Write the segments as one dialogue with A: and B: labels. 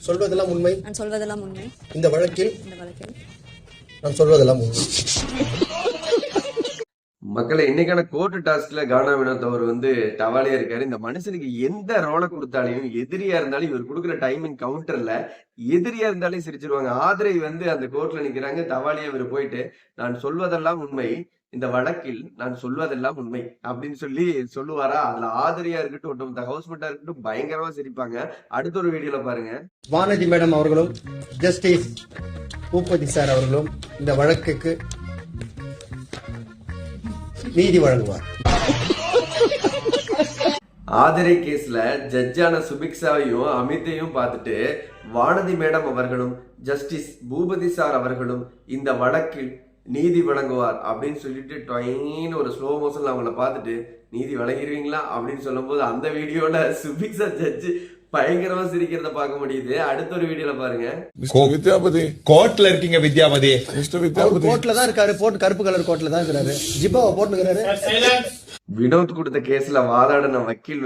A: சொல்வதெல்லாம் உண்மை.
B: நான் சொல்வதெல்லாம் உண்மை.
A: இந்த வழக்கில் நான் சொல்வதெல்லாம் உண்மை.
C: மக்களை இன்னைக்கான கோர்ட் டாஸ்க்ல கானா வினோத் அவர் டவாலியா இருக்காரு. இந்த மனுஷனுக்கு எந்த ரோலை கொடுத்தாலையும் எதிரியா இருந்தாலும் இவர் கொடுக்குற டைமிங் கவுண்டர்ல எதிரியா இருந்தாலே சிரிச்சிருவாங்க. ஆதிரை அந்த கோர்ட்ல நிக்கிறாங்க. தவாலியா இவர் போயிட்டு நான் சொல்வதெல்லாம் உண்மை, இந்த வழக்கில் நான் சொல்வதெல்லாம் உண்மை அப்படின்னு சொல்லுவாரா. அதுல ஆதிரியா இருக்கட்டும், ஒட்டுமொத்த ஹவுஸ்மெண்டா இருக்கட்டும் பயங்கரமா சிரிப்பாங்க. அடுத்த ஒரு வீடியோல பாருங்க.
A: வானதி மேடம் அவர்களும் ஜஸ்டிஸ் பூபதி சார் அவர்களும் இந்த வழக்குக்கு நீதி வழங்குவார்.
C: ஆதிரை கேஸ்ல ஜட்ஜான சுபிக்ஷாவையும் அமித்தையும் பார்த்துட்டு வானதி மேடம் அவர்களும் ஜஸ்டிஸ் பூபதி சார் அவர்களும் இந்த வழக்கில் நீதி வழங்குவார் அப்படின்னு சொல்லிட்டு டொயின்னு ஒரு ஸ்லோ மோஷன்ல அவங்கள பார்த்துட்டு நீதி வழங்கிடுவீங்களா அப்படின்னு சொல்லும் போது அந்த வீடியோல சுபிக்ஷா ஜட்ஜு பயங்கரமா சிரிக்கிறத பார்க்க முடியுது. அடுத்த ஒரு வீடியோல பாருங்க.
D: வித்யாபதி கோர்ட்ல இருக்கீங்க. வித்யாபதி
A: கோர்ட்ல தான் இருக்காரு. போட்டு கருப்பு கலர் கோர்ட்ல தான் இருக்கிறாரு. ஜிப்பாவை போட்டுக்கிறாரு.
C: வினோத் கொடுத்த கேஸ்ல வாதாடின வக்கீல்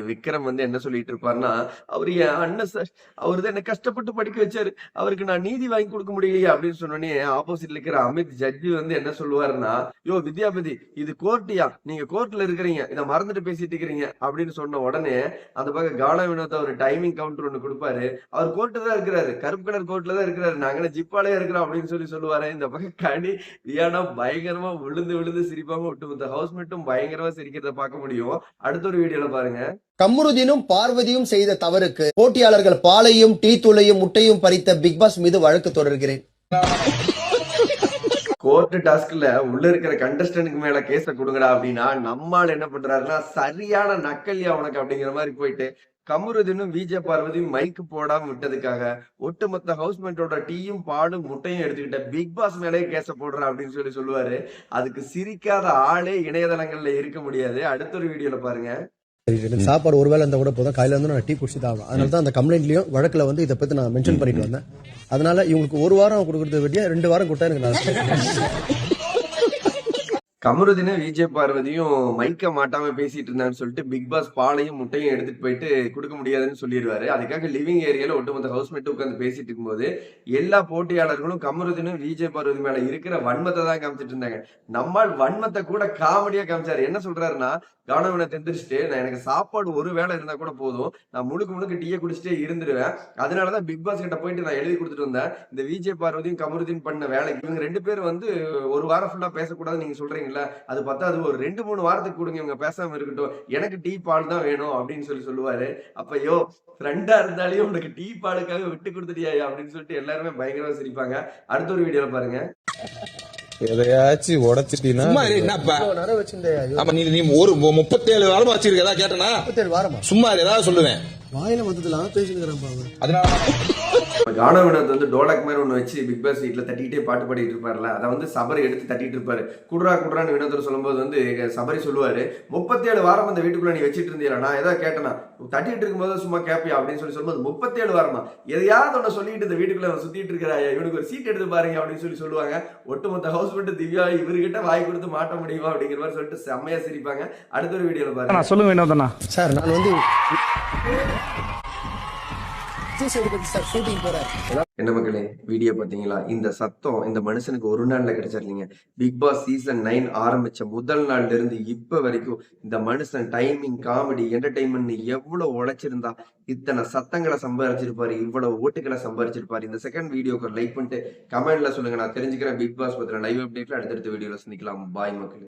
C: விக்ரம் என்ன சொல்லிட்டு இருப்பாருன்னா, அவரு என் அண்ணன் சார், அவரு தான் என்ன கஷ்டப்பட்டு படிக்க வச்சாரு, அவருக்கு நான் நீதி வாங்கி கொடுக்க முடியலையே அப்படின்னு சொன்னோடனே ஆப்போசிட்ல இருக்கிற அமித் ஜட்ஜி என்ன சொல்லுவாருன்னா, யோ வித்யாபதி இது கோர்ட்டியா, நீங்க கோர்ட்ல இருக்கிறீங்க, இதை மறந்துட்டு பேசிட்டு இருக்கிறீங்க அப்படின்னு சொன்ன உடனே அந்த பக்கம் கானா வினோத் அவர் டைமிங் கவுண்டர் ஒண்ணு கொடுப்பாரு. அவர் கோர்ட்டு தான் இருக்கிறாரு, கருப்பு கலர் கோர்ட்ல தான் இருக்கிறாரு, நாங்களே ஜிப்பாலே இருக்கிறோம் அப்படின்னு சொல்லுவாரு. இந்த பக்கம் கனி ரியானா பயங்கரமா விழுந்து விழுந்து சிரிப்பாங்க. ஒட்டுமொத்த ஹவுஸ்மேட்டும் பயங்கரமா சிரிக்கிறத பார்க்க முடியும். அடுத்த ஒரு வீடியோல பாருங்க.
A: கமருதீனும் பார்வதியும் செய்த தவறுக்கு போட்டியாளர்கள் பாலையும் டீ தூளையும் முட்டையும் பறித்த பிக் பாஸ் மீது வழக்கு தொடர்கிறேன்.
C: கோர்ட் டாஸ்க்ல உள்ள இருக்கிற கண்டஸ்டன்ட்க்கு மேல கேஸ கொடுங்கடா அப்படின்னா நம்மால் என்ன பண்றாருன்னா, சரியான நக்கல்யா உனக்கு அப்படிங்கிற மாதிரி போயிட்டு கமருதீனும் விஜய் பார்வதியும் மைக்கு போடாம விட்டதுக்காக ஒட்டுமொத்த ஹவுஸ்மேட்டோட டீயும் பாலும் முட்டையும் எடுத்துக்கிட்ட பிக் பாஸ் மேலே கேச போடுற அப்படின்னு சொல்லுவாரு. அதுக்கு சிரிக்காத ஆளே இணையதளங்கள்ல இருக்க முடியாது. அடுத்த ஒரு வீடியோல பாருங்க.
A: சாப்பாடு ஒருவேளை அந்த கூட போதும், காலையில நான் டீ குடிச்சு தான். அதனால தான் அந்த கம்ப்ளைண்ட்லயும் வழக்குல இதை பத்தி நான் மென்ஷன் பண்ணிட்டு வந்தேன். அதனால இவங்களுக்கு ஒரு வாரம் கொடுக்கறது வேண்டிய 2 வாரம் கொடுத்தா எனக்கு
C: கமருதீனும் விஜய் பார்வதியும் மைக்க மாட்டாம பேசிட்டு இருந்தான்னு சொல்லிட்டு பிக் பாஸ் பாலையும் முட்டையும் எடுத்துட்டு போயிட்டு கொடுக்க முடியாதுன்னு சொல்லிடுவாரு. அதுக்காக லிவிங் ஏரியால ஒட்டுமொத்த ஹவுஸ்மேட் உட்காந்து பேசிட்டு இருக்கும்போது எல்லா போட்டியாளர்களும் கமருதீனும் விஜய் பார்வதி மேல இருக்கிற வன்மத்தை தான் காமிச்சிட்டு இருந்தாங்க. நம்மால் வன்மத்தை கூட காமெடியா காமிச்சாரு. என்ன சொல்றாருன்னா, கவனவனை தெரிஞ்சிட்டு நான் எனக்கு சாப்பாடு ஒரு வேளை இருந்தா கூட போதும், நான் முழுக்க டீயை குடிச்சிட்டே இருந்துருவேன். அதனாலதான் பிக் பாஸ் கிட்ட போயிட்டு நான் எழுதி கொடுத்துட்டு வந்தேன். இந்த விஜய் பார்வதியும் கமருதீன் பண்ண வேலைக்கு இவங்க 2 பேரும் ஒரு வாரம் ஃபுல்லா பேசக்கூடாது நீங்க சொல்றீங்களா, அது பார்த்தா அது ஒரு 2-3 வாரத்துக்கு கொடுங்க, இவங்க பேசாம இருக்கட்டும், எனக்கு டீ பால் தான் வேணும் அப்படின்னு சொல்லுவாரு. அப்பயோ ஃப்ரெண்டா இருந்தாலே உனக்கு டீ பாலுக்காக விட்டு கொடுத்துட்டியா அப்படின்னு சொல்லிட்டு எல்லாருமே பயங்கரமா சிரிப்பாங்க. அடுத்த ஒரு வீடியோல பாருங்க.
D: எதையாச்சும் உடைச்சிட்டீங்கன்னா நீ ஒரு 37 வாரமா வச்சிருக்கா கேட்டனா? 37 வாரமா சும்மா ஏதாவது சொல்லுவேன். வாயில வந்ததுலாம் பேசிக்கிறேன். அதனால
C: கானா வினோத் டோலக் மாதிரி ஒண்ணு வச்சு பிக் பாஸ் வீட்ல தட்டிக்கிட்டே பாட்டு பாடிட்டு இருப்பாருல, அதை சபரி எடுத்து தட்டிட்டு இருப்பாரு. குடுறான்னு வினோதர் சொல்லும்போது சபரி சொல்லுவாரு, 37 வாரம் அந்த வீட்டுக்குள்ள நீ வச்சிட்டு இருந்தியா, நான் ஏதாவது கேட்டனா, தட்டிட்டு இருக்கும்போது சும்மா கேப்பியா அப்படின்னு சொல்லும்போது 37 வாரமா எதையாவது ஒண்ணு சொல்லிட்டு இந்த வீட்டுக்குள்ள சுத்திட்டு இருக்கிறாயா, இவனுக்கு ஒரு சீட் எடுத்து பாருங்க அப்படின்னு சொல்லுவாங்க. ஒட்டுமொத்த ஹவுஸ் மட்டும் திவ்யா இவர்கிட்ட வாய் கொடுத்து மாட்ட முடியுமா அப்படிங்கிற மாதிரி சொல்லிட்டு செம்மையா சிரிப்பாங்க. அடுத்த ஒரு வீடியோல பாருங்க.
E: சொல்லுங்க வினோதனா
A: சார், நான்
C: என்ன மக்களே, வீடியோ பாத்தீங்களா? இந்த சத்தம் இந்த மனுஷனுக்கு ஒரு நாள்ல கிடைச்சிருந்தீங்க. பிக் பாஸ் சீசன் 9 ஆரம்பிச்ச முதல் நாள்ல இருந்து இப்ப வரைக்கும் இந்த மனுஷன் டைமிங், காமெடி, என்டர்டைன்மெண்ட் எவ்வளவு உழைச்சிருந்தா இத்தனை சத்தங்களை சம்பாதிச்சிருப்பாரு, இவ்வளவு ஓட்டுகளை சம்பாதிச்சிருப்பாரு. இந்த செகண்ட் வீடியோக்கு லைக் பண்ணிட்டு கமெண்ட்ல சொல்லுங்க. நான் தெரிஞ்சுக்கிறேன். பிக் பாஸ் பத்தின லைவ் அப்டேட்ல அடுத்தடுத்த வீடியோல சந்திக்கலாம். பாய் மக்களே.